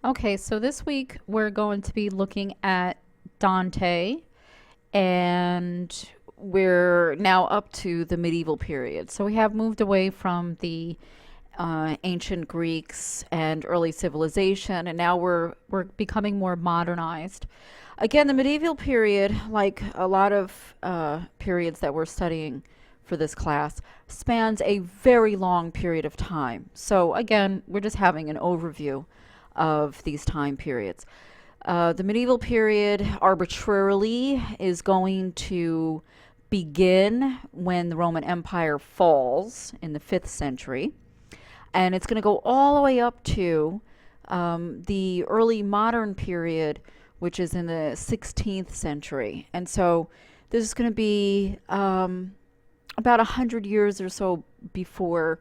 Okay, so this week we're going to be looking at Dante, and we're now up to the medieval period. So we have moved away from the ancient Greeks and early civilization, and now we're becoming more modernized. Again, the medieval period, like a lot of periods that we're studying for this class, spans a very long period of time. So again, we're just having an overview of these time periods. The medieval period arbitrarily is going to begin when the Roman Empire falls in the 5th century, and it's going to go all the way up to the early modern period, which is in the 16th century. And so this is going to be about 100 years or so before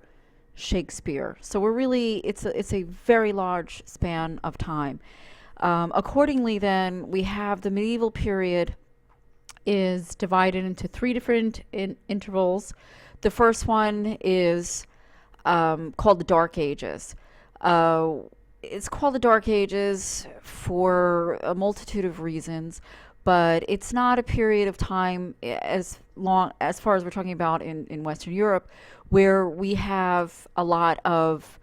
Shakespeare. So we're really, it's a very large span of time. Accordingly, then, we have the medieval period is divided into three different intervals. The first one is called the Dark Ages. It's called the Dark Ages for a multitude of reasons, but it's not a period of time as long as far as we're talking about in Western Europe, where we have a lot of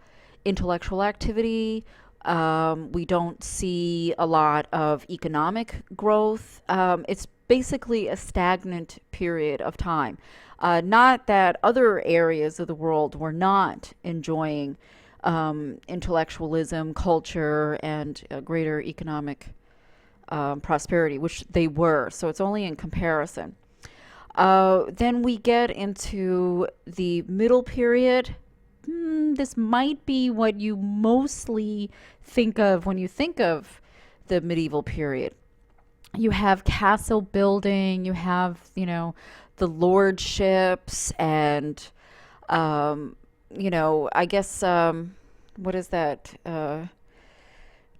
intellectual activity. We don't see a lot of economic growth. It's basically a stagnant period of time. Not that other areas of the world were not enjoying intellectualism, culture, and greater economic prosperity, which they were. So it's only in comparison. Then we get into the middle period. This might be what you mostly think of when you think of the medieval period. You have castle building, you have, the lordships, and, I guess, what is that?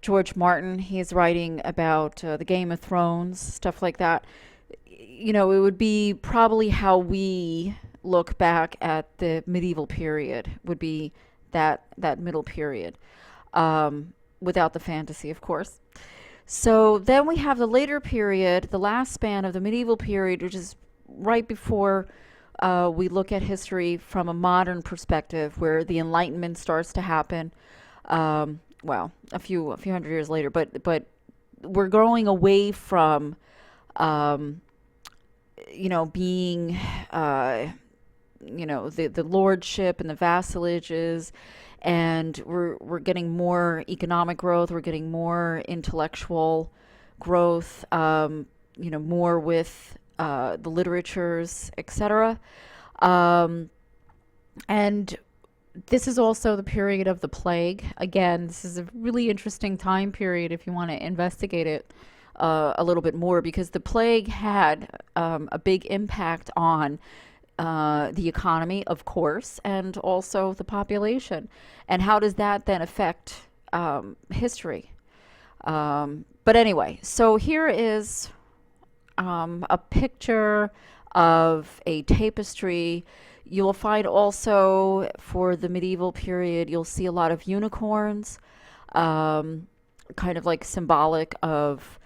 George Martin, he's writing about the Game of Thrones, stuff like that. It would be probably how we look back at the medieval period, would be that middle period, without the fantasy, of course. So then we have the later period, the last span of the medieval period, which is right before we look at history from a modern perspective, where the Enlightenment starts to happen. A few hundred years later, but we're going away from, being, the lordship and the vassalages, and we're getting more economic growth. We're getting more intellectual growth. More with the literatures, etc. And this is also the period of the plague. Again, this is a really interesting time period if you want to investigate it a little bit more, because the plague had a big impact on the economy, of course, and also the population. And how does that then affect history? But anyway, so here is a picture of a tapestry. You'll find also for the medieval period, you'll see a lot of unicorns, kind of like symbolic of,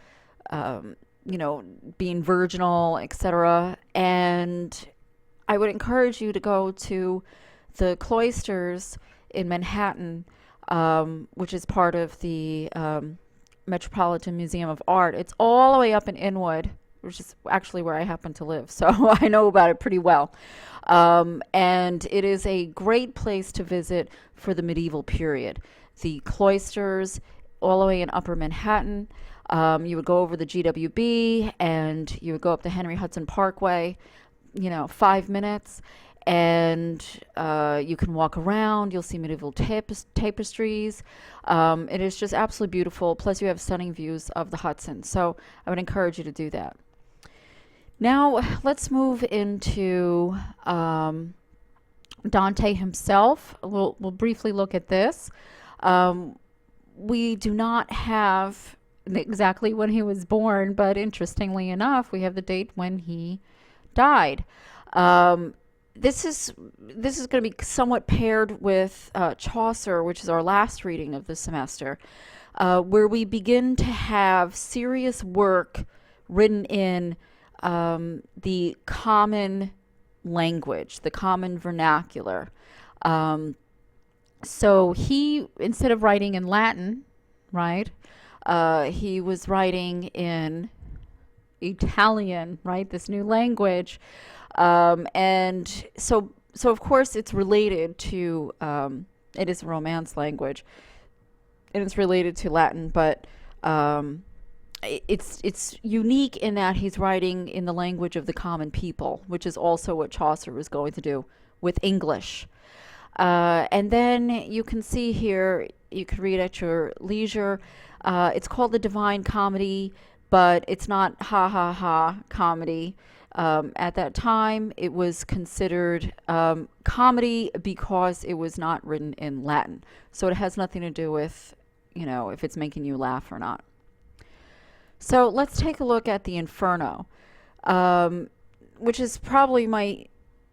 being virginal, etc. And I would encourage you to go to the cloisters in Manhattan, which is part of the Metropolitan Museum of Art. It's all the way up in Inwood, which is actually where I happen to live, so I know about it pretty well. And it is a great place to visit for the medieval period. The cloisters, all the way in Upper Manhattan. You would go over the GWB, and you would go up the Henry Hudson Parkway, 5 minutes, and you can walk around. You'll see medieval tapestries. It is just absolutely beautiful. Plus, you have stunning views of the Hudson. So I would encourage you to do that. Now, let's move into Dante himself. We'll briefly look at this. We do not have exactly when he was born, but interestingly enough, we have the date when he died. This is going to be somewhat paired with Chaucer, which is our last reading of the semester. where we begin to have serious work written in the common language, the common vernacular. Um, so he, instead of writing in Latin, right, he was writing in Italian, right, this new language. And so of course it's related to, it is a Romance language, and it's related to Latin, but um, it's unique in that he's writing in the language of the common people, which is also what Chaucer was going to do with English. And then you can see here, you can read at your leisure. It's called the Divine Comedy, but it's not ha ha ha comedy. At that time, it was considered comedy because it was not written in Latin. So it has nothing to do with, if it's making you laugh or not. So let's take a look at the Inferno, which is probably my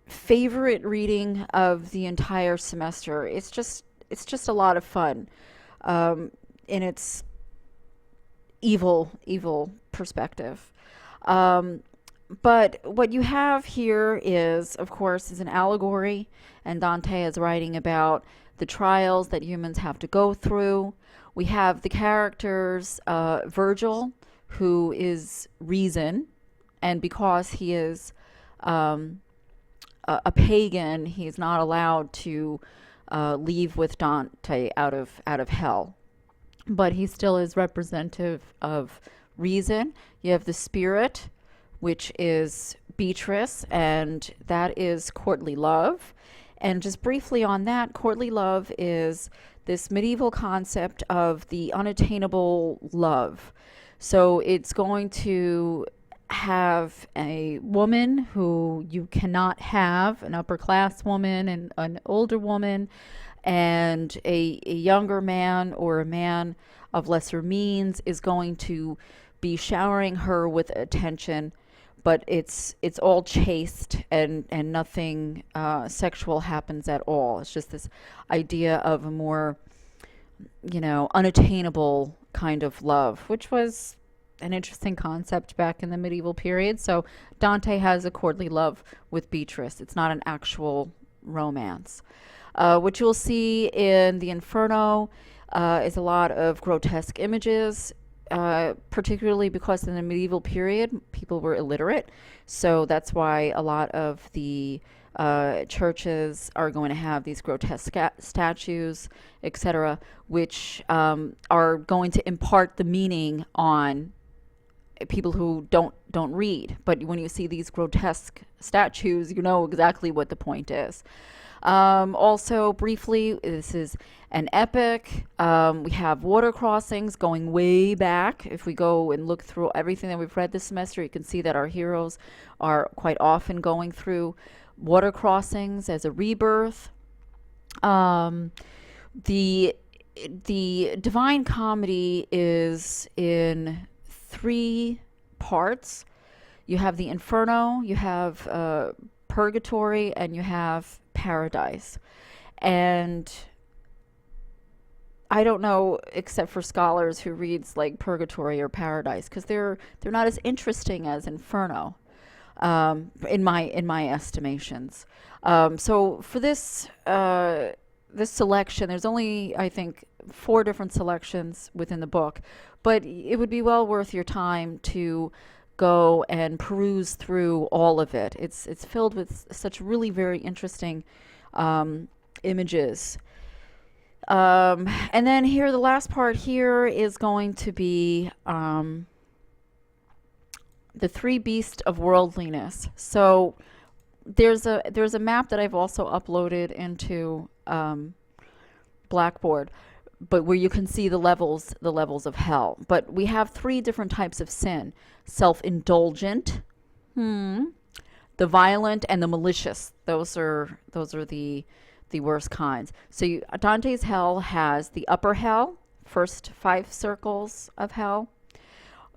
favorite reading of the entire semester. It's just a lot of fun in its evil perspective. But what you have here is, of course, is an allegory, and Dante is writing about the trials that humans have to go through. We have the characters, Virgil, who is reason, and because he is a pagan, he's not allowed to leave with Dante out of hell. But he still is representative of reason. You have the spirit, which is Beatrice, and that is courtly love. And just briefly on that, courtly love is this medieval concept of the unattainable love. So it's going to have a woman who you cannot have, an upper class woman and an older woman, and a younger man or a man of lesser means is going to be showering her with attention, but it's all chaste, and nothing sexual happens at all. It's just this idea of a more, unattainable kind of love, which was an interesting concept back in the medieval period. So Dante has a courtly love with Beatrice. It's not an actual romance. What you'll see in the Inferno is a lot of grotesque images, particularly because in the medieval period people were illiterate. So that's why a lot of the churches are going to have these grotesque statues, etc., which are going to impart the meaning on people who don't read. But when you see these grotesque statues, you know exactly what the point is. Also, briefly, this is an epic. We have water crossings going way back. If we go and look through everything that we've read this semester, you can see that our heroes are quite often going through water crossings as a rebirth. The Divine Comedy is in 3 parts. You have the Inferno, you have Purgatory, and you have Paradise. And I don't know, except for scholars who reads like Purgatory or Paradise, because they're not as interesting as Inferno, in my estimations. So for this selection, there's only, I think, 4 different selections within the book, but it would be well worth your time to go and peruse through all of it. It's filled with such really very interesting images. And then here, the last part here is going to be the 3 beasts of worldliness. So there's a map that I've also uploaded into Blackboard, but where you can see the levels of hell. But we have 3 different types of sin: self-indulgent, the violent, and the malicious. Those are the worst kinds. So Dante's hell has the upper hell, first 5 circles of hell,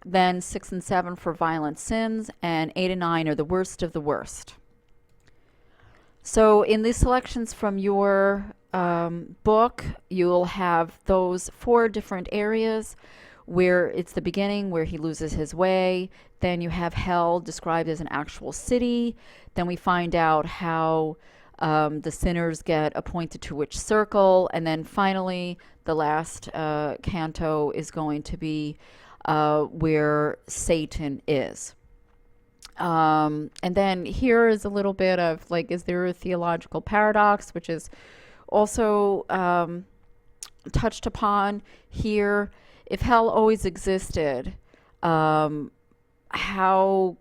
then 6 and 7 for violent sins, and 8 and 9 are the worst of the worst. So in these selections from your book, you'll have those four different areas where it's the beginning, where he loses his way. Then you have hell described as an actual city. Then we find out how the sinners get appointed to which circle. And then finally, the last canto is going to be where Satan is. And then here is a little bit of like, is there a theological paradox, which is also touched upon here. If hell always existed, how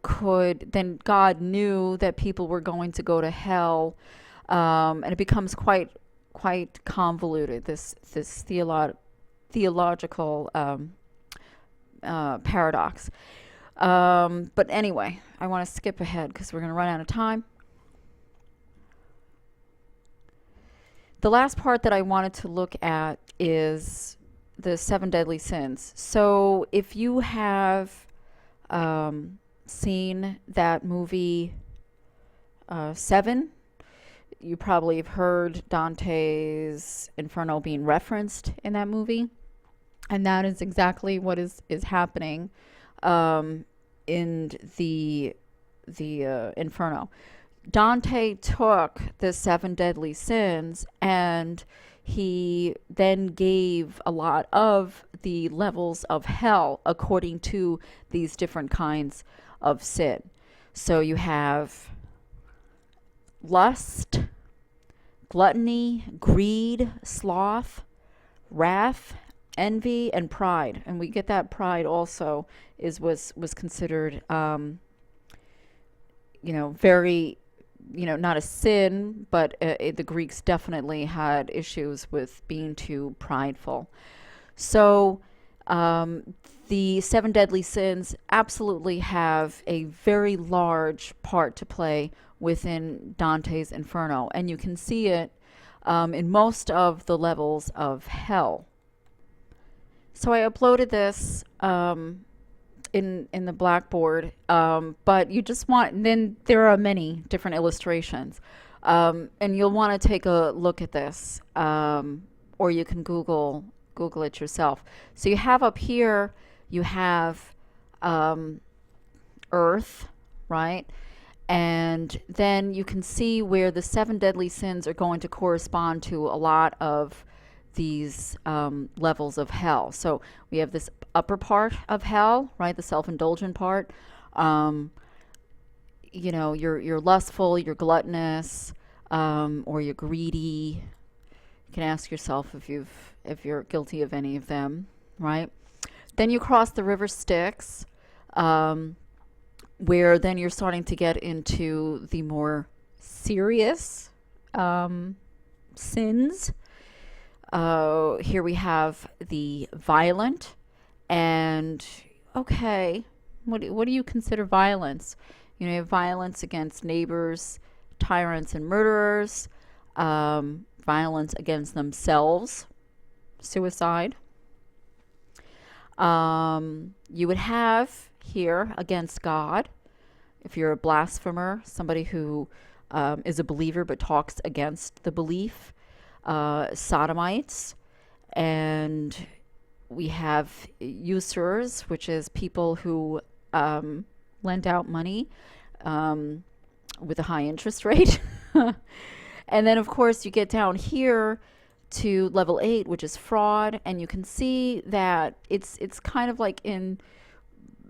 could then God knew that people were going to go to hell, and it becomes quite convoluted. This theological paradox. But anyway, I want to skip ahead because we're going to run out of time. The last part that I wanted to look at is the seven deadly sins. So if you have seen that movie Seven, you probably have heard Dante's Inferno being referenced in that movie. And that is exactly what is happening in the Inferno. Dante took the seven deadly sins and he then gave a lot of the levels of hell according to these different kinds of sin. So you have lust, gluttony, greed, sloth, wrath, envy, and pride. And we get that pride also was considered very, not a sin, but the Greeks definitely had issues with being too prideful. So the seven deadly sins absolutely have a very large part to play within Dante's Inferno, and you can see it in most of the levels of hell. So I uploaded this in the Blackboard, but you just want, then there are many different illustrations, and you'll want to take a look at this, or you can Google it yourself. So you have up here, you have Earth, right? And then you can see where the seven deadly sins are going to correspond to a lot of these levels of hell. So we have this upper part of hell, right? The self-indulgent part. You're lustful, you're gluttonous, or you're greedy. You can ask yourself if you're guilty of any of them, right? Then you cross the river Styx, where then you're starting to get into the more serious sins. Here we have the violent, and okay, what do you consider violence? You have violence against neighbors, tyrants, and murderers, violence against themselves, suicide. You would have here against God, if you're a blasphemer, somebody who is a believer but talks against the belief. Sodomites, and we have usurers, which is people who lend out money with a high interest rate. And then, of course, you get down here to level 8, which is fraud, and you can see that it's kind of like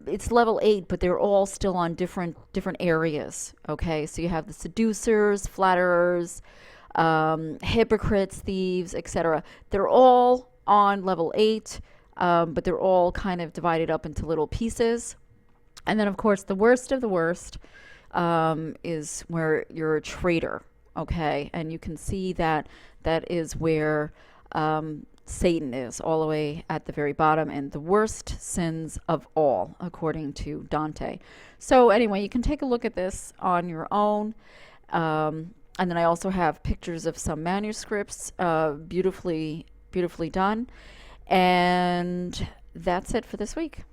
it's level 8, but they're all still on different areas. Okay, so you have the seducers, flatterers, hypocrites, thieves, etc. They're all on level 8, but they're all kind of divided up into little pieces. And then, of course, the worst of the worst is where you're a traitor. Okay, and you can see that is where Satan is, all the way at the very bottom, and the worst sins of all, according to Dante. So anyway, you can take a look at this on your own. And then I also have pictures of some manuscripts, beautifully done. And that's it for this week.